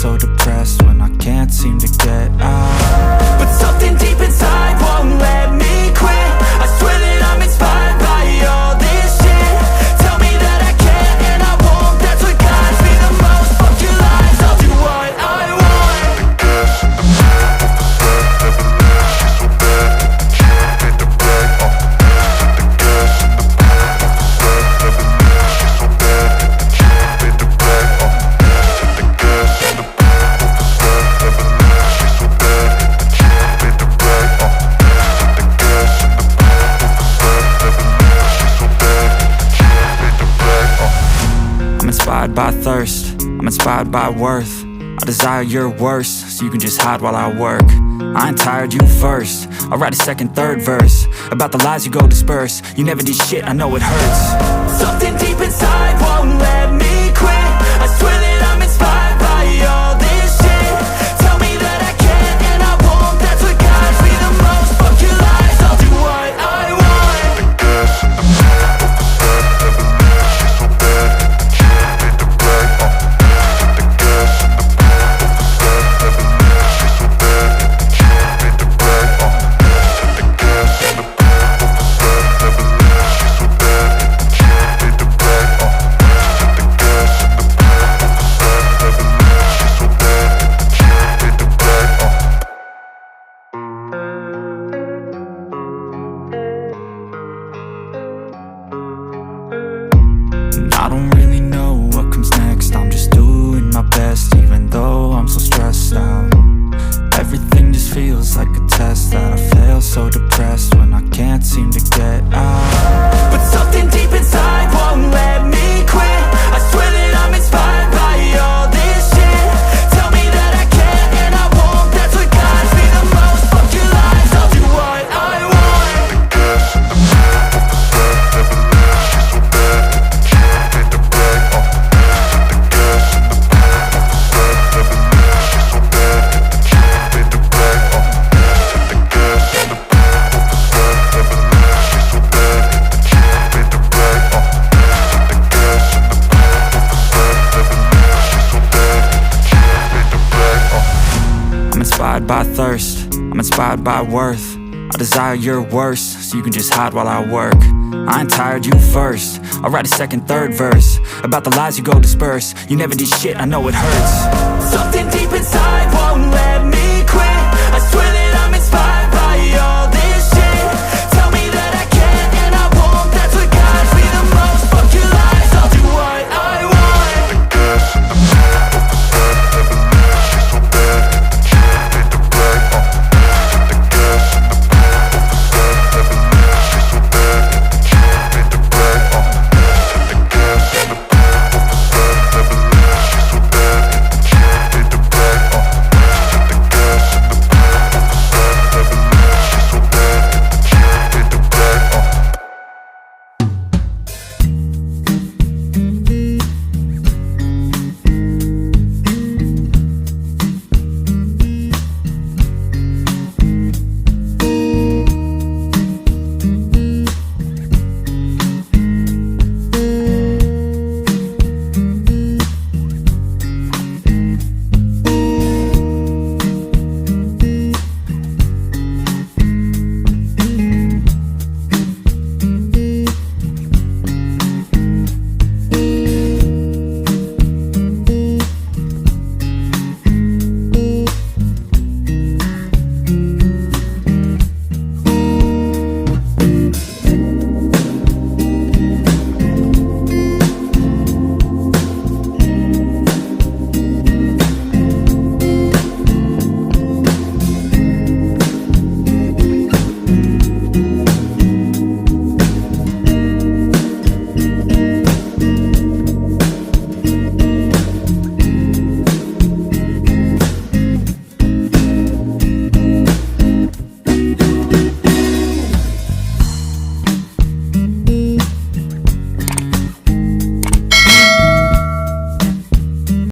so depressed when I can't seem to get out. But something deep inside won't let me quit. I swear that I'm inspired by all this shit. Tell me that I can and I won't. That's what guides me the most. Fuck your lies, I'll do what I want. Gas in the back of the set, never leave, she's so bad. Can't beat the brag, hit the gas in the back of the set, never leave, she's so bad. Can't beat the brag, hit the gas in the back of the set, never leave, she's so bad. Can't beat the brag, hit the gas in the back of the set, never leave, she's so bad. Can't beat the brag, I'm inspired by thirst, I'm inspired by worth. I desire your worst, so you can just hide while I work. I ain't tired, you first. I'll write a second, third verse about the lies you go disperse. You never did shit, I know it hurts. Something deep inside won't let me quit. I swear that I'm inspired by all this shit. Tell me that I can and I won't. That's what guides me the most. Fuck your lies, I'll do what I want. gas in the back of the set, never leave, she's so bad. Can't beat the brag, hit the gas in the back of the set, never leave, she's so bad. Can't beat the brag, hit the gas in the back of the set, never leave, she's so bad. Can't beat the brag, hit the gas in the back of the set, never leave, she's so bad. Can't beat the brag, And I don't really know what comes next. I'm just doing my best, even though I'm so stressed out. Everything just feels like a test that I fail, so depressed when I can't seem to get out. But something deep inside won't let me quit. I swear that I'm inspired by all this shit. Tell me that I can and I won't. That's what guides me the most. Fuck your lies, I'll do what I want. gas in the back of the set, never leave, she's so bad. Can't beat the brag, hit the gas in the back of the set, never leave, she's so bad. Can't beat the brag, hit the gas in the back of the set, never leave, she's so bad. Can't beat the brag, hit the gas in the back of the set, never leave, she's so bad. Can't beat the brag, I'm inspired by thirst, I'm inspired by worth. I desire your worst, so you can just hide while I work. I ain't tired, you first. I'll write a second, third verse about the lies you go disperse. You never did shit, I know it hurts.